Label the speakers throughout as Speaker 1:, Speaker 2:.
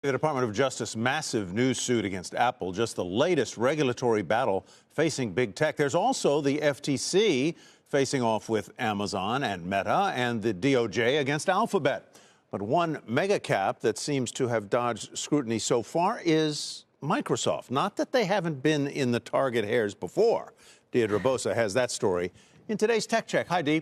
Speaker 1: The Department of Justice massive news suit against Apple, just the latest regulatory battle facing big tech. There's also the FTC facing off with Amazon and Meta, and the DOJ against Alphabet. But one mega cap that seems to have dodged scrutiny so far is Microsoft. Not that they haven't been in the target hairs before. Deirdre Bosa has that story in today's Tech Check. Hi, Dee.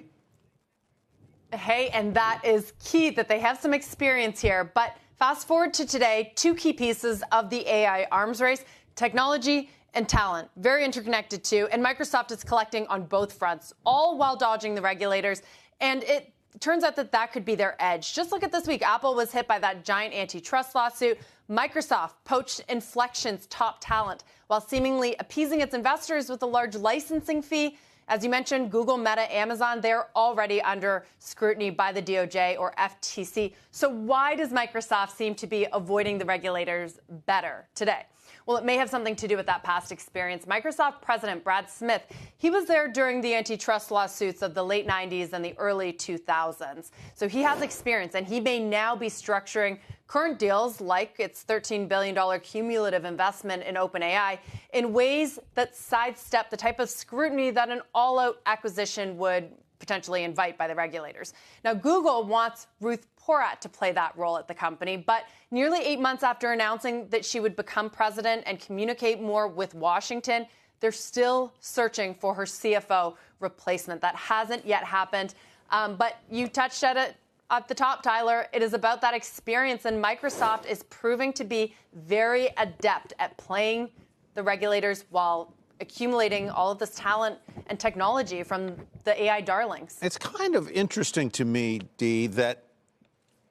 Speaker 2: Hey, and that is key that they have some experience here. But fast forward to today, two key pieces of the AI arms race: technology and talent. Very interconnected too. And Microsoft is collecting on both fronts, all while dodging the regulators. And it turns out that that could be their edge. Just look at this week. Apple was hit by that giant antitrust lawsuit. Microsoft poached Inflection's top talent while seemingly appeasing its investors with a large licensing fee. As you mentioned, Google, Meta, Amazon, they're already under scrutiny by the DOJ or FTC. So why does Microsoft seem to be avoiding the regulators better today? Well, it may have something to do with that past experience. Microsoft President Brad Smith, he was there during the antitrust lawsuits of the late 90s and the early 2000s. So he has experience, and he may now be structuring current deals like its $13 billion cumulative investment in OpenAI in ways that sidestep the type of scrutiny that an all-out acquisition would potentially invite by the regulators. Now, Google wants Ruth Porat to play that role at the company, but nearly 8 months after announcing that she would become president and communicate more with Washington, they're still searching for her CFO replacement. That hasn't yet happened. But you touched at it at the top, Tyler. It is about that experience, and Microsoft is proving to be very adept at playing the regulators while accumulating all of this talent and technology from the AI darlings.
Speaker 1: It's kind of interesting to me, Dee, that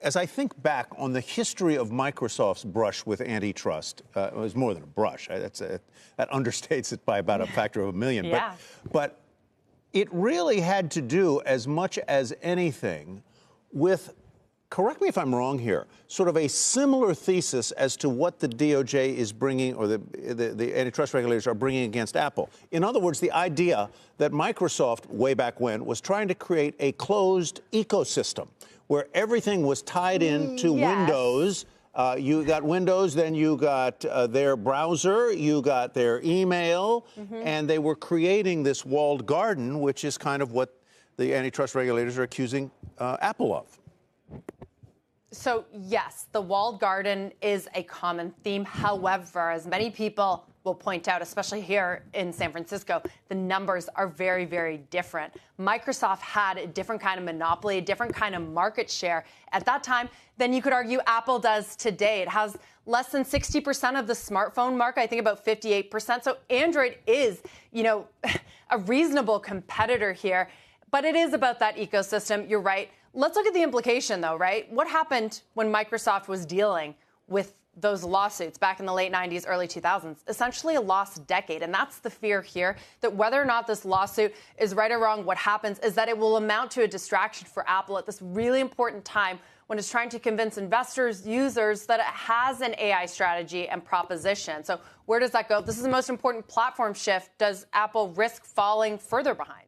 Speaker 1: as I think back on the history of Microsoft's brush with antitrust, it was more than a brush. That understates it by about a factor of a million.
Speaker 2: Yeah.
Speaker 1: But it really had to do, as much as anything, with, correct me if I'm wrong here, sort of a similar thesis as to what the DOJ is bringing, or the antitrust regulators are bringing against Apple. In other words, the idea that Microsoft, way back when, was trying to create a closed ecosystem where everything was tied into Windows. You got Windows, then you got their browser, you got their email, and they were creating this walled garden, which is kind of what the antitrust regulators are accusing Apple of.
Speaker 2: So, yes, the walled garden is a common theme. However, as many people will point out, especially here in San Francisco, the numbers are very, very different. Microsoft had a different kind of monopoly, a different kind of market share at that time than you could argue Apple does today. It has less than 60% of the smartphone market, I think about 58%. So Android is, a reasonable competitor here. But it is about that ecosystem. You're right. Let's look at the implication, though, right? What happened when Microsoft was dealing with those lawsuits back in the late 90s, early 2000s? Essentially a lost decade. And that's the fear here, that whether or not this lawsuit is right or wrong, what happens is that it will amount to a distraction for Apple at this really important time when it's trying to convince investors, users, that it has an AI strategy and proposition. So where does that go? This is the most important platform shift. Does Apple risk falling further behind?